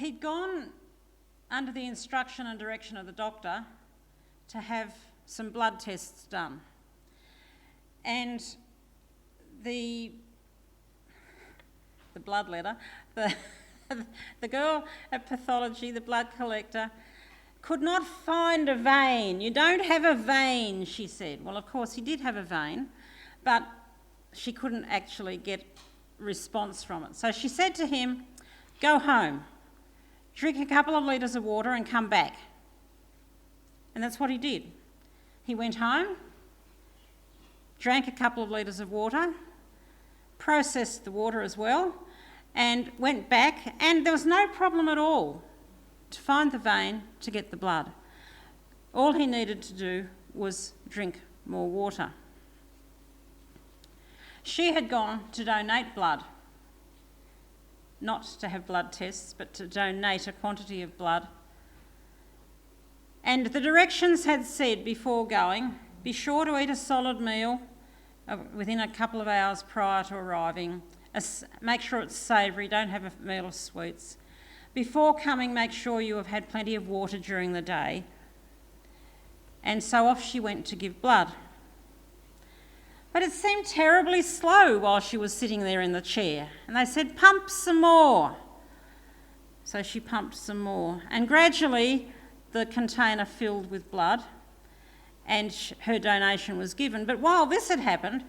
he'd gone under the instruction and direction of the doctor to have some blood tests done. And the blood letter, the girl at pathology, the blood collector, could not find a vein. You don't have a vein, she said. Well, of course, he did have a vein, but she couldn't actually get response from it. So she said to him, go home, drink a couple of litres of water and come back. And that's what he did. He went home, drank a couple of litres of water, processed the water as well, and went back, and there was no problem at all to find the vein, to get the blood. All he needed to do was drink more water. She had gone to donate blood, not to have blood tests, but to donate a quantity of blood. And the directions had said before going, be sure to eat a solid meal within a couple of hours prior to arriving. Make sure it's savoury, don't have a meal of sweets. Before coming, make sure you have had plenty of water during the day. And so off she went to give blood. But it seemed terribly slow while she was sitting there in the chair. And they said, pump some more. So she pumped some more. And gradually the container filled with blood and her donation was given. But while this had happened,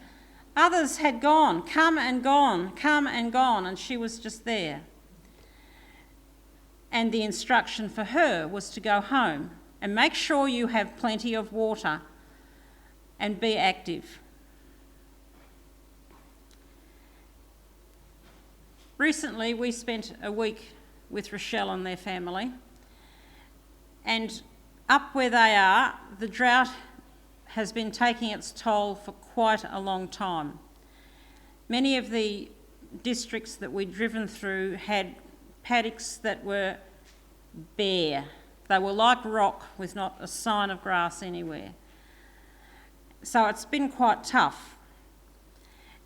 others had gone, come and gone, and she was just there. And the instruction for her was to go home and make sure you have plenty of water and be active. Recently, we spent a week with Rochelle and their family, and up where they are, the drought has been taking its toll for quite a long time. Many of the districts that we'd driven through had paddocks that were bare. They were like rock with not a sign of grass anywhere. So it's been quite tough.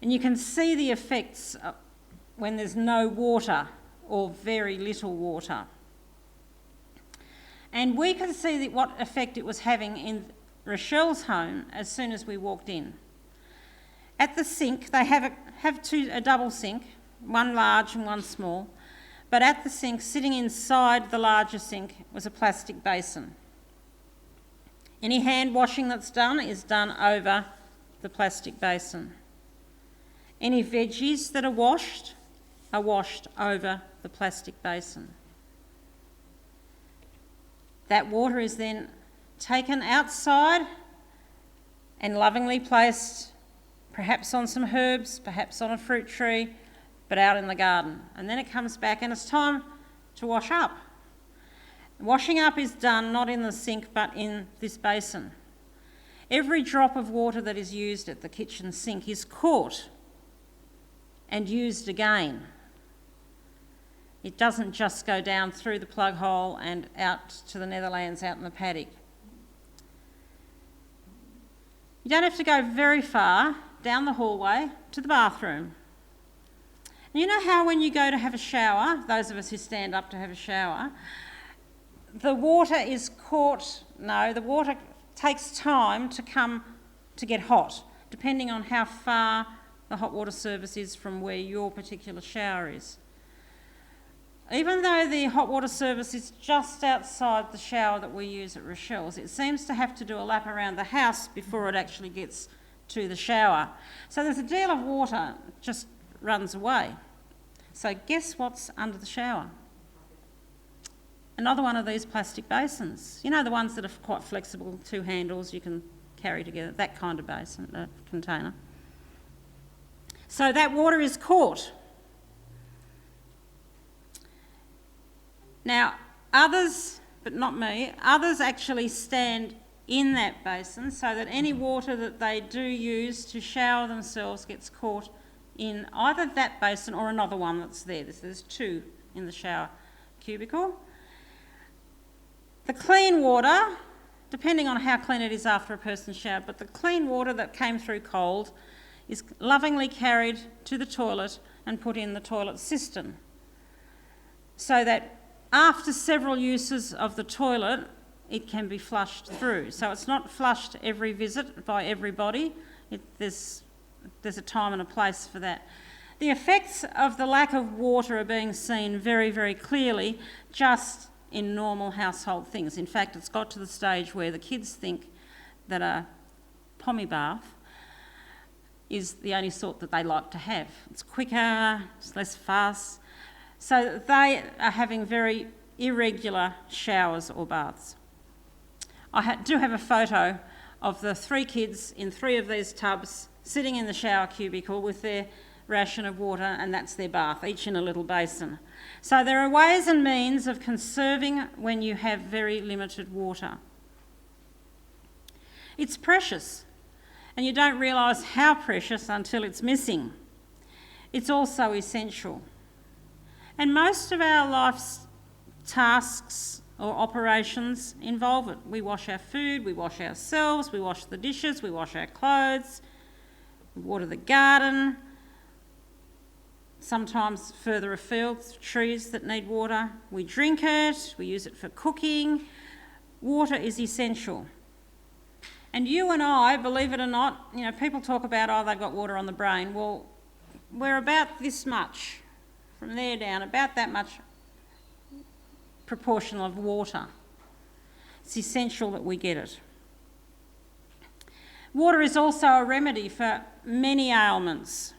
And you can see the effects when there's no water or very little water. And we could see what effect it was having in Rochelle's home as soon as we walked in. At the sink, they have a double sink, one large and one small, but at the sink, sitting inside the larger sink, was a plastic basin. Any hand washing that's done is done over the plastic basin. Any veggies that are washed over the plastic basin. That water is then taken outside and lovingly placed, perhaps on some herbs, perhaps on a fruit tree, but out in the garden. And then it comes back and it's time to wash up. Washing up is done not in the sink but in this basin. Every drop of water that is used at the kitchen sink is caught and used again. It doesn't just go down through the plug hole and out to the Netherlands, out in the paddock. You don't have to go very far down the hallway to the bathroom. And you know how when you go to have a shower, those of us who stand up to have a shower, the water is caught, the water takes time to get hot, depending on how far the hot water service is from where your particular shower is. Even though the hot water service is just outside the shower that we use at Rochelle's, it seems to have to do a lap around the house before it actually gets to the shower. So there's a deal of water just runs away. So guess what's under the shower? Another one of these plastic basins. You know, the ones that are quite flexible, 2 handles you can carry together, that kind of basin, container. So that water is caught. Now, others, but not me, others actually stand in that basin so that any water that they do use to shower themselves gets caught in either that basin or another one that's there. There's 2 in the shower cubicle. The clean water, depending on how clean it is after a person's showered, but the clean water that came through cold is lovingly carried to the toilet and put in the toilet cistern so that after several uses of the toilet, it can be flushed through. So it's not flushed every visit by everybody. There's a time and a place for that. The effects of the lack of water are being seen very, very clearly just in normal household things. In fact, it's got to the stage where the kids think that a pommy bath is the only sort that they like to have. It's quicker, it's less fuss. So they are having very irregular showers or baths. I do have a photo of the 3 kids in 3 of these tubs sitting in the shower cubicle with their ration of water, and that's their bath, each in a little basin. So there are ways and means of conserving when you have very limited water. It's precious, and you don't realise how precious until it's missing. It's also essential. And most of our life's tasks or operations involve it. We wash our food, we wash ourselves, we wash the dishes, we wash our clothes, we water the garden, sometimes further afield, trees that need water. We drink it, we use it for cooking. Water is essential. And you and I, believe it or not, people talk about, they've got water on the brain. Well, we're about this much, from there down, about that much proportion of water. It's essential that we get it. Water is also a remedy for many ailments.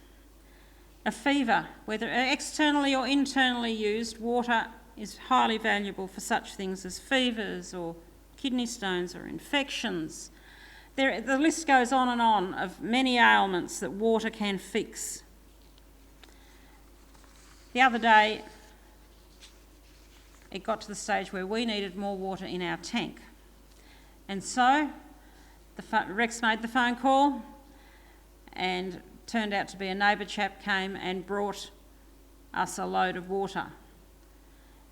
A fever, whether externally or internally used, water is highly valuable for such things as fevers or kidney stones or infections. The list goes on and on of many ailments that water can fix. The other day, it got to the stage where we needed more water in our tank. And so Rex made the phone call, and turned out to be a neighbour chap came and brought us a load of water.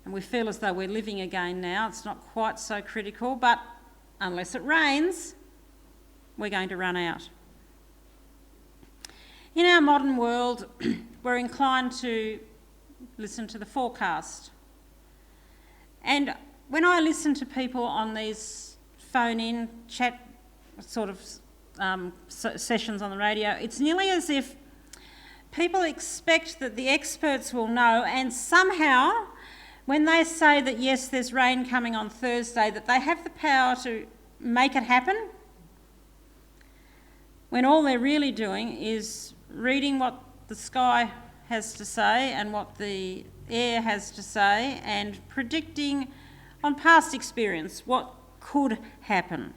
And we feel as though we're living again now. It's not quite so critical, but unless it rains, we're going to run out. In our modern world, we're inclined to listen to the forecast. And when I listen to people on these phone-in chat sort of sessions on the radio, it's nearly as if people expect that the experts will know, and somehow when they say that yes, there's rain coming on Thursday, that they have the power to make it happen, when all they're really doing is reading what the sky has to say and what the air has to say and predicting on past experience what could happen.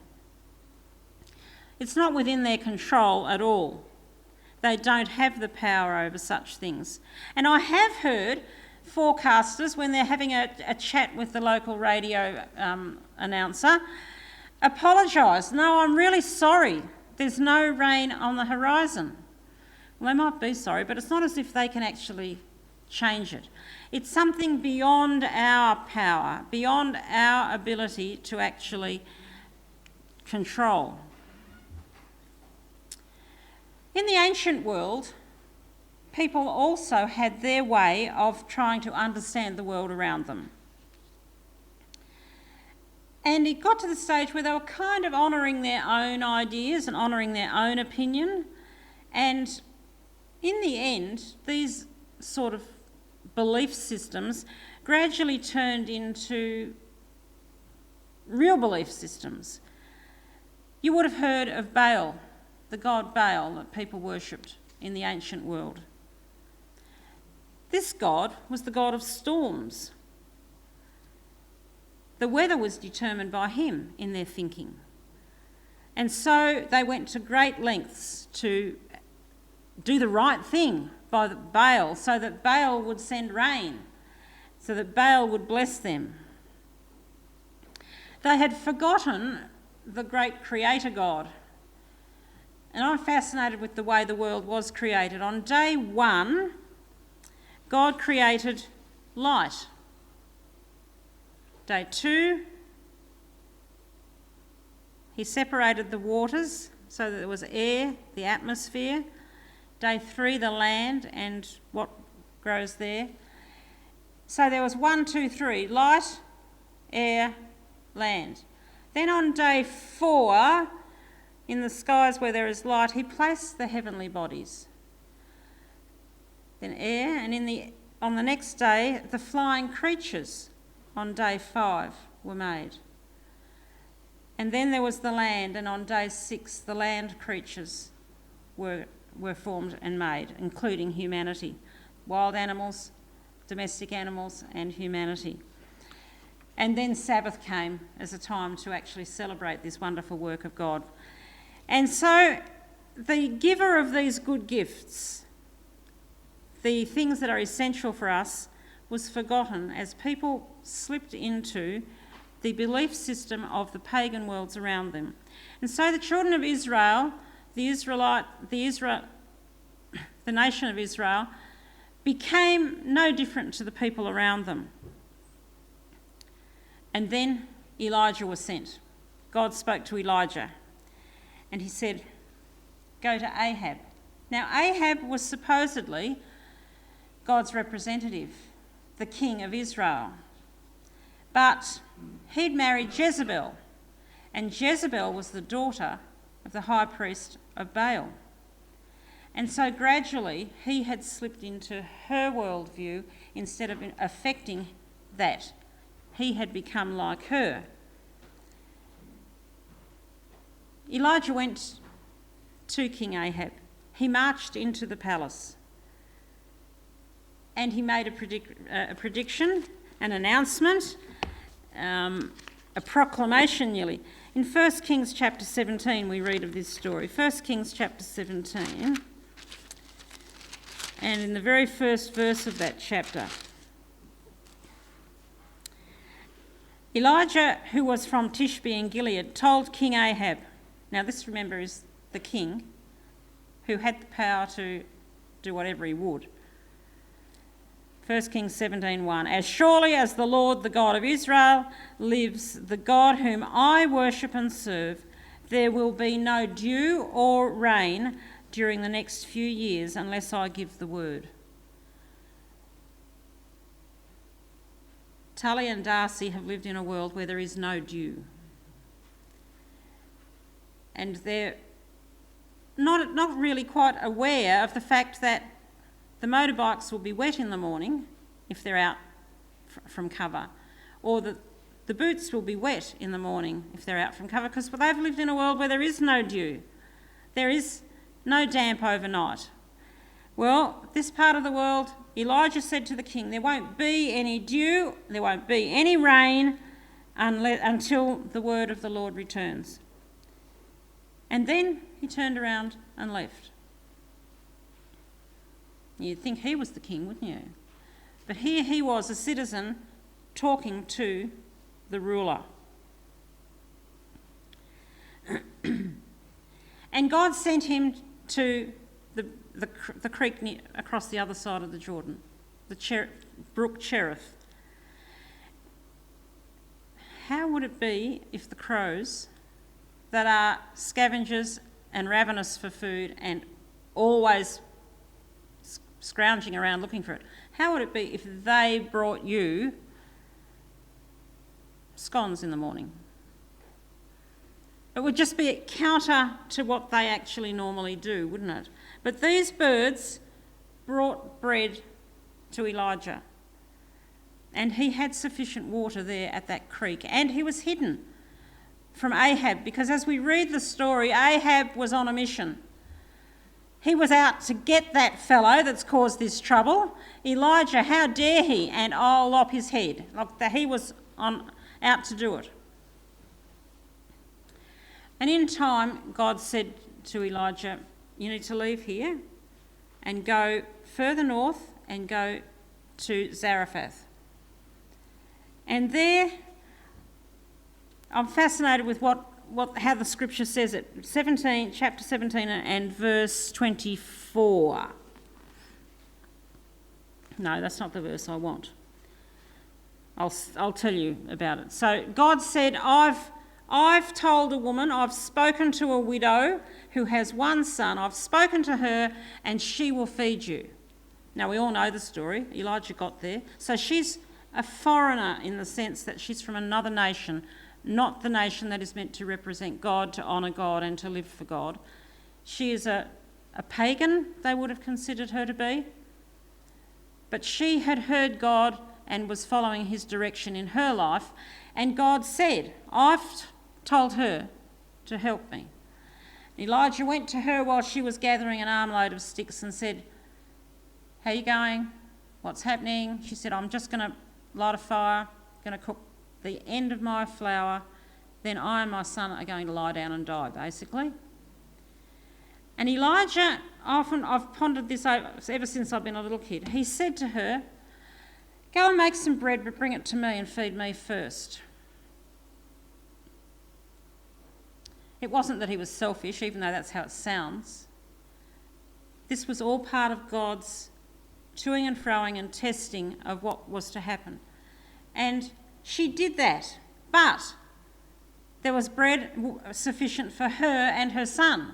It's not within their control at all. They don't have the power over such things. And I have heard forecasters, when they're having a chat with the local radio announcer, apologise. No, I'm really sorry. There's no rain on the horizon. Well, they might be sorry, but it's not as if they can actually change it. It's something beyond our power, beyond our ability to actually control. In the ancient world, people also had their way of trying to understand the world around them. And it got to the stage where they were kind of honouring their own ideas and honouring their own opinion. And in the end, these sort of belief systems gradually turned into real belief systems. You would have heard of Baal, the god Baal that people worshipped in the ancient world. This god was the god of storms. The weather was determined by him in their thinking. And so they went to great lengths to do the right thing by Baal, so that Baal would send rain, so that Baal would bless them. They had forgotten the great creator God. And I'm fascinated with the way the world was created. On day one, God created light. Day 2, he separated the waters so that there was air, the atmosphere. Day 3, the land and what grows there. So there was 1, 2, 3, light, air, land. Then on day 4, in the skies where there is light, he placed the heavenly bodies. Then air, and on the next day, the flying creatures on day 5 were made. And then there was the land, and on day 6, the land creatures were formed and made, including humanity, wild animals, domestic animals, and humanity. And then Sabbath came as a time to actually celebrate this wonderful work of God. And so the giver of these good gifts, the things that are essential for us, was forgotten as people slipped into the belief system of the pagan worlds around them. And so the children of Israel, the nation of Israel, became no different to the people around them. And then Elijah was sent. God spoke to Elijah and he said, go to Ahab. Now Ahab was supposedly God's representative, the king of Israel. But he'd married Jezebel, and Jezebel was the daughter of the high priest of Baal. And so gradually he had slipped into her worldview instead of affecting that. He had become like her. Elijah went to King Ahab. He marched into the palace and he made a prediction, an announcement, a proclamation nearly. In 1 Kings chapter 17 we read of this story. 1 Kings chapter 17, and in the very first verse of that chapter, Elijah, who was from Tishbe in Gilead, told King Ahab, now this, remember, is the king who had the power to do whatever he would. 1 Kings 17:1, as surely as the Lord, the God of Israel, lives, the God whom I worship and serve, there will be no dew or rain during the next few years unless I give the word. Tully and Darcy have lived in a world where there is no dew. And they're not really quite aware of the fact that the motorbikes will be wet in the morning if they're out from cover, or the boots will be wet in the morning if they're out from cover, because they've lived in a world where there is no dew. There is no damp overnight. Well, this part of the world, Elijah said to the king, there won't be any dew, there won't be any rain until the word of the Lord returns. And then he turned around and left. You'd think he was the king, wouldn't you? But here he was, a citizen, talking to the ruler. And God sent him to the creek across the other side of the Jordan, the brook Cherith. How would it be if the crows, that are scavengers and ravenous for food and always scrounging around looking for it, how would it be if they brought you scones in the morning? It would just be counter to what they actually normally do, wouldn't it? But these birds brought bread to Elijah, and he had sufficient water there at that creek, and he was hidden from Ahab, because as we read the story, Ahab was on a mission. He was out to get that fellow that's caused this trouble. Elijah, how dare he? And I'll lop his head. Like he was out to do it. And in time, God said to Elijah, you need to leave here and go further north and go to Zarephath. And there, I'm fascinated with how the scripture says it. Chapter 17 and verse 24. No, that's not the verse I want. I'll tell you about it. So God said, I've told a woman, I've spoken to a widow who has one son, I've spoken to her and she will feed you. Now, we all know the story. Elijah got there. So she's a foreigner in the sense that she's from another nation, not the nation that is meant to represent God, to honour God and to live for God. She is a pagan, they would have considered her to be. But she had heard God and was following his direction in her life. And God said, I've told her to help me. Elijah went to her while she was gathering an armload of sticks and said, how are you going? What's happening? She said, I'm just going to light a fire, going to cook the end of my flour, then I and my son are going to lie down and die, basically. And Elijah, I've pondered this ever since I've been a little kid. He said to her, go and make some bread, but bring it to me and feed me first. It wasn't that he was selfish, even though that's how it sounds. This was all part of God's toing and froing and testing of what was to happen. And she did that, but there was bread sufficient for her and her son.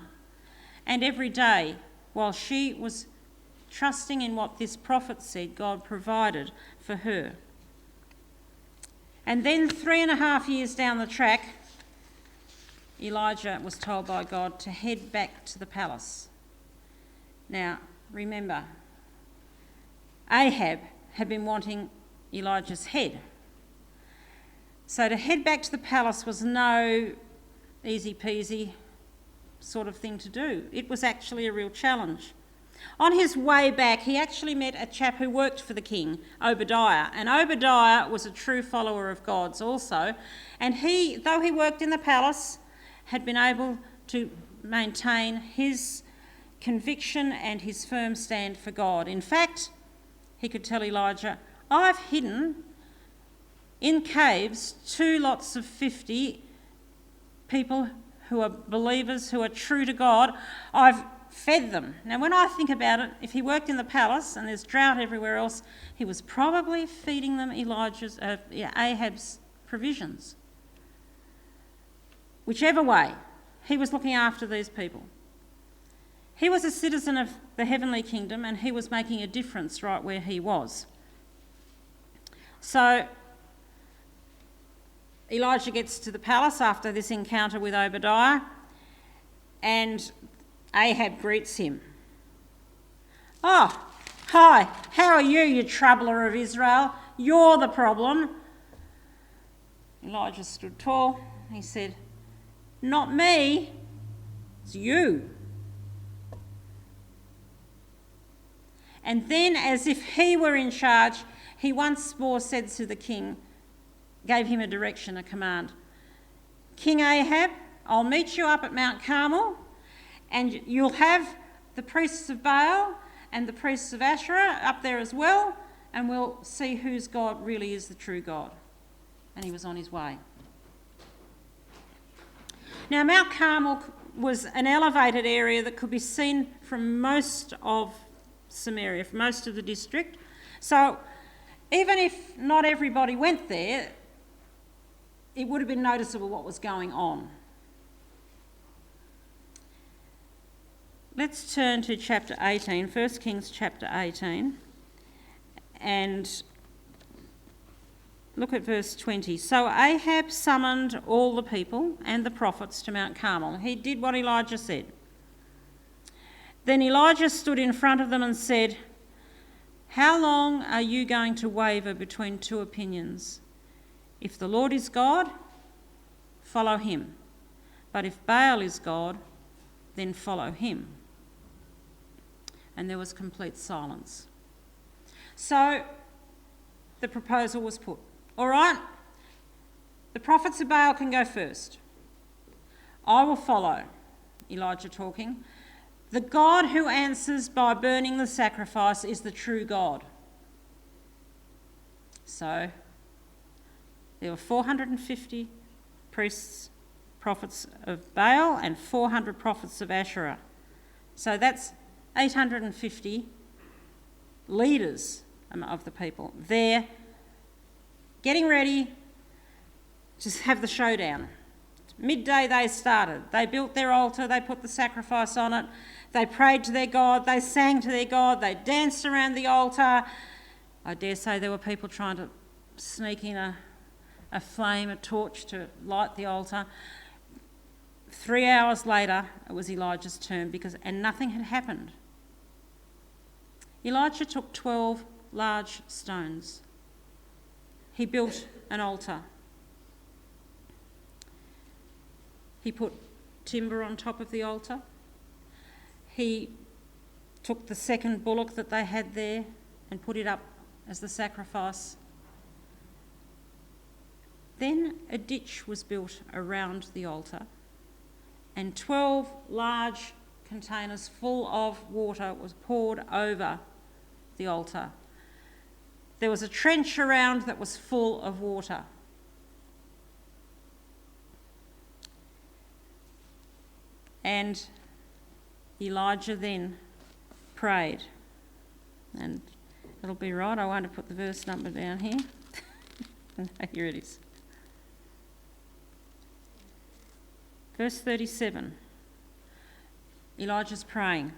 And every day, while she was trusting in what this prophet said, God provided for her. And then 3.5 years down the track, Elijah was told by God to head back to the palace. Now, remember, Ahab had been wanting Elijah's head. So to head back to the palace was no easy peasy sort of thing to do. It was actually a real challenge. On his way back, he actually met a chap who worked for the king, Obadiah. And Obadiah was a true follower of God's also. And he, though he worked in the palace, had been able to maintain his conviction and his firm stand for God. In fact, he could tell Elijah, I've hidden in caves 2 lots of 50 people who are believers, who are true to God. I've fed them. Now, when I think about it, if he worked in the palace and there's drought everywhere else, he was probably feeding them Ahab's provisions. Whichever way, he was looking after these people. He was a citizen of the heavenly kingdom and he was making a difference right where he was. So Elijah gets to the palace after this encounter with Obadiah and Ahab greets him. Oh, hi, how are you, you troubler of Israel? You're the problem. Elijah stood tall. He said, not me, it's you. And then, as if he were in charge, he once more said to the king, gave him a direction, a command. King Ahab, I'll meet you up at Mount Carmel, and you'll have the priests of Baal and the priests of Asherah up there as well, and we'll see whose God really is the true God. And he was on his way. Now, Mount Carmel was an elevated area that could be seen from most of Samaria, from most of the district. So even if not everybody went there, it would have been noticeable what was going on. Let's turn to chapter 18, 1 Kings chapter 18, and look at verse 20. So Ahab summoned all the people and the prophets to Mount Carmel. He did what Elijah said. Then Elijah stood in front of them and said, how long are you going to waver between 2 opinions? If the Lord is God, follow him. But if Baal is God, then follow him. And there was complete silence. So the proposal was put. All right, the prophets of Baal can go first. I will follow, Elijah talking. The God who answers by burning the sacrifice is the true God. So there were 450 priests, prophets of Baal, and 400 prophets of Asherah. So that's 850 leaders of the people. They're getting ready to have the showdown. Midday they started. They built their altar, they put the sacrifice on it. They prayed to their God, they sang to their God, they danced around the altar. I dare say there were people trying to sneak in a flame, a torch to light the altar. 3 hours later, it was Elijah's turn and nothing had happened. Elijah took 12 large stones. He built an altar. He put timber on top of the altar. He took the second bullock that they had there and put it up as the sacrifice. Then a ditch was built around the altar, and 12 large containers full of water was poured over the altar. There was a trench around that was full of water. And Elijah then prayed. And it'll be right, I won't put the verse number down here. Here it is. Verse 37. Elijah's praying.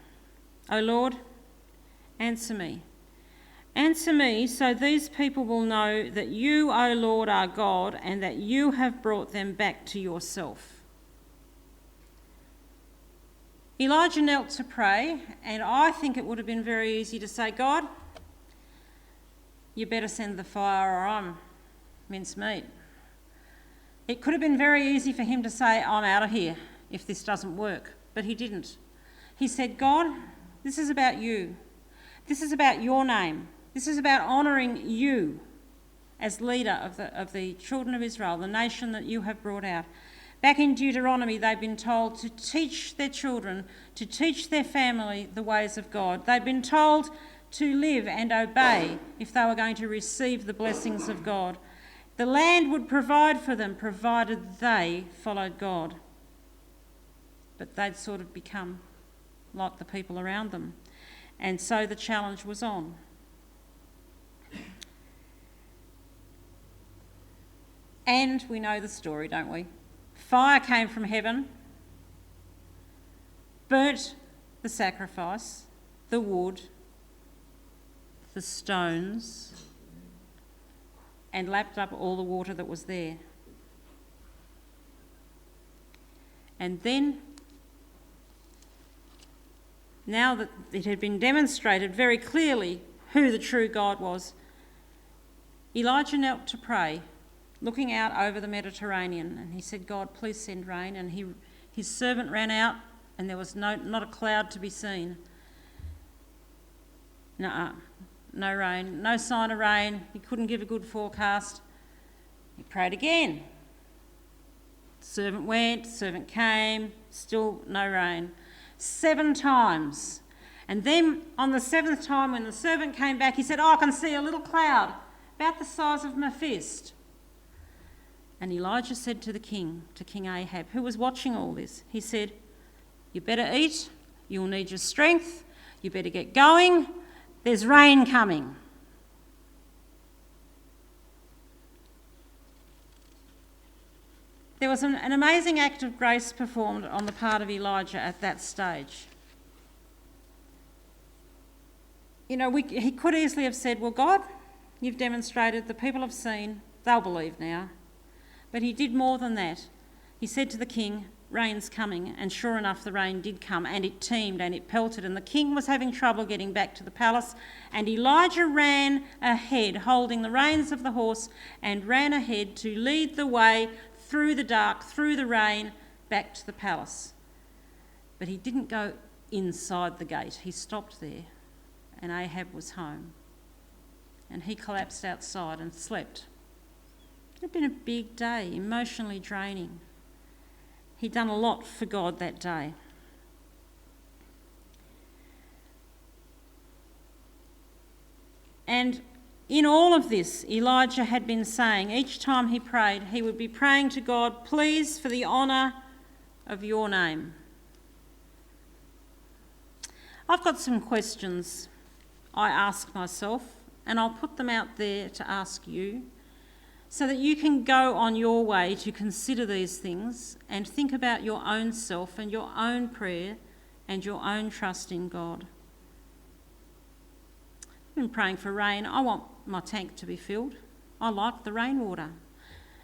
O Lord, answer me. Answer me so these people will know that you, O Lord, are God and that you have brought them back to yourself. Elijah knelt to pray, and I think it would have been very easy to say, God, you better send the fire or I'm mincemeat. It could have been very easy for him to say, I'm out of here if this doesn't work, but he didn't. He said, God, this is about you. This is about your name. This is about honouring you as leader of the children of Israel, the nation that you have brought out. Back in Deuteronomy, they've been told to teach their children, to teach their family the ways of God. They've been told to live and obey if they were going to receive the blessings of God. The land would provide for them, provided they followed God. But they'd sort of become like the people around them. And so the challenge was on. And we know the story, don't we? Fire came from heaven, burnt the sacrifice, the wood, the stones, and lapped up all the water that was there. And then, now that it had been demonstrated very clearly who the true God was, Elijah knelt to pray, looking out over the Mediterranean, and he said, God, please send rain. And his servant ran out, and there was not a cloud to be seen. No rain, no sign of rain. He couldn't give a good forecast. He prayed again. Servant went, servant came, still no rain. 7 times. And then on the 7th time, when the servant came back, he said, I can see a little cloud about the size of my fist. And Elijah said to King Ahab, who was watching all this, he said, you better eat, you'll need your strength, you better get going, there's rain coming. There was an amazing act of grace performed on the part of Elijah at that stage. You know, he could easily have said, well, God, you've demonstrated, the people have seen, they'll believe now. But he did more than that. He said to the king, rain's coming, and sure enough the rain did come, and it teemed and it pelted, and the king was having trouble getting back to the palace, and Elijah ran ahead, holding the reins of the horse, and ran ahead to lead the way through the dark, through the rain, back to the palace. But he didn't go inside the gate. He stopped there, and Ahab was home, and he collapsed outside and slept. It had been a big day, emotionally draining. He'd done a lot for God that day. And in all of this, Elijah had been saying, each time he prayed, he would be praying to God, please, for the honour of your name. I've got some questions I ask myself, and I'll put them out there to ask you, so that you can go on your way to consider these things and think about your own self and your own prayer and your own trust in God. I've been praying for rain. I want my tank to be filled. I like the rainwater.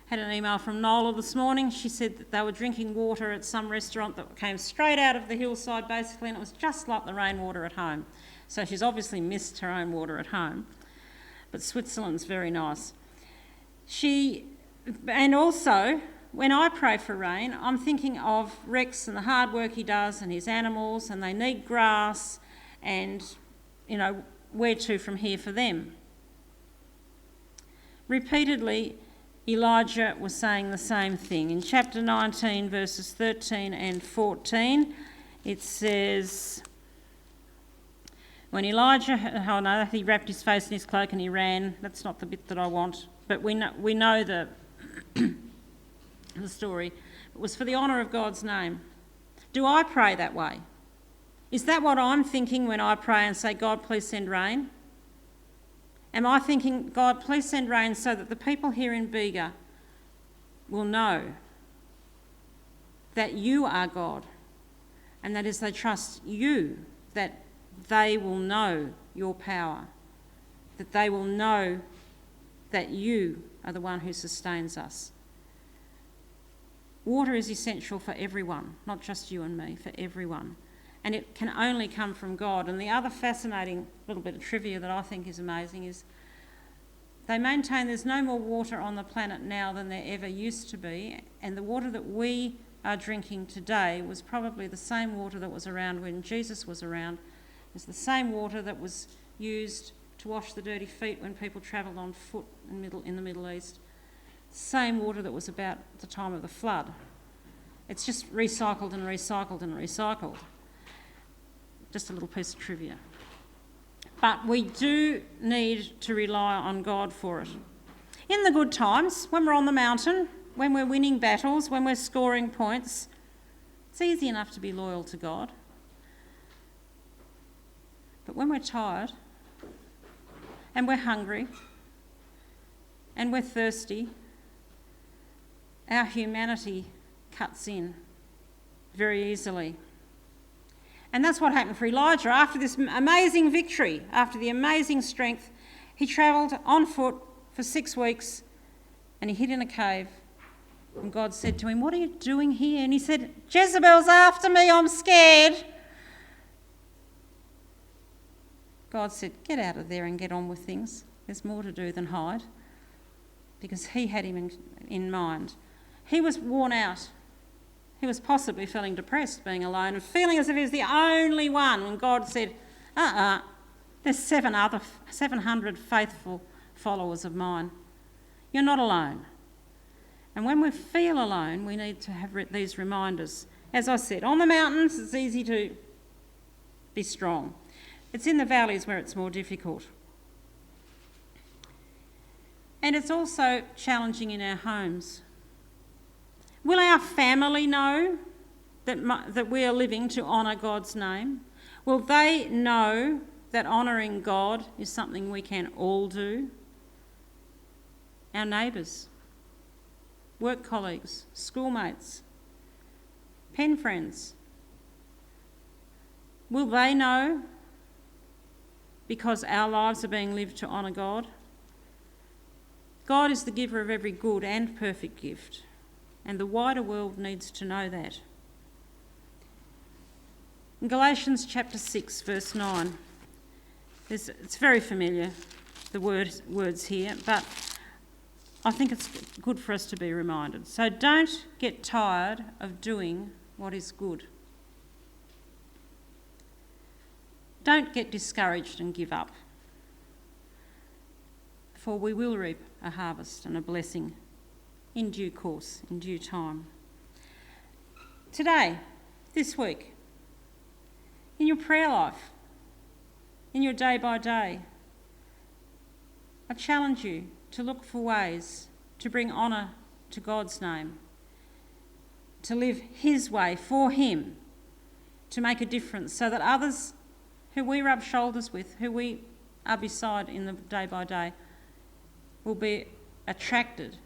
Had an email from Nola this morning. She said that they were drinking water at some restaurant that came straight out of the hillside basically, and it was just like the rainwater at home. So she's obviously missed her own water at home. But Switzerland's very nice. And also, when I pray for rain, I'm thinking of Rex and the hard work he does and his animals, and they need grass, and, where to from here for them? Repeatedly, Elijah was saying the same thing. In chapter 19, verses 13 and 14, it says, when Elijah, he wrapped his face in his cloak and he ran. That's not the bit that I want, but we know the the story. It was for the honour of God's name. Do I pray that way? Is that what I'm thinking when I pray and say, God, please send rain? Am I thinking, God, please send rain so that the people here in Bega will know that you are God, and that as they trust you, that they will know your power, that they will know that you are the one who sustains us. Water is essential for everyone, not just you and me, for everyone. And it can only come from God. And the other fascinating little bit of trivia that I think is amazing is they maintain there's no more water on the planet now than there ever used to be. And the water that we are drinking today was probably the same water that was around when Jesus was around. It was the same water that was used to wash the dirty feet when people travelled on foot in the Middle East. Same water that was about the time of the flood. It's just recycled and recycled and recycled. Just a little piece of trivia. But we do need to rely on God for it. In the good times, when we're on the mountain, when we're winning battles, when we're scoring points, it's easy enough to be loyal to God. But when we're tired, and we're hungry, and we're thirsty, our humanity cuts in very easily. And that's what happened for Elijah. After this amazing victory, after the amazing strength, he travelled on foot for 6 weeks and he hid in a cave. And God said to him, "What are you doing here?" And he said, "Jezebel's after me, I'm scared." God said, "Get out of there and get on with things. There's more to do than hide." Because he had him in mind. He was worn out. He was possibly feeling depressed being alone and feeling as if he was the only one when God said, there's 700 faithful followers of mine. You're not alone. And when we feel alone, we need to have these reminders. As I said, on the mountains it's easy to be strong. It's in the valleys where it's more difficult. And it's also challenging in our homes. Will our family know that we are living to honour God's name? Will they know that honouring God is something we can all do? Our neighbours, work colleagues, schoolmates, pen friends. Will they know because our lives are being lived to honour God? God is the giver of every good and perfect gift, and the wider world needs to know that. In Galatians chapter 6, verse 9, it's very familiar, the words here, but I think it's good for us to be reminded. So don't get tired of doing what is good. Don't get discouraged and give up, for we will reap a harvest and a blessing in due course, in due time. Today, this week, in your prayer life, in your day by day, I challenge you to look for ways to bring honour to God's name, to live His way for Him, to make a difference so that others who we rub shoulders with, who we are beside in the day by day, will be attracted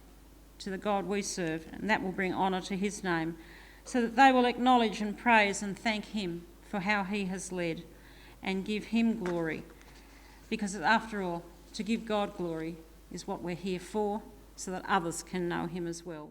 to the God we serve, and that will bring honour to His name, so that they will acknowledge and praise and thank Him for how he has led and give him glory. Because after all, to give God glory is what we're here for, so that others can know him as well.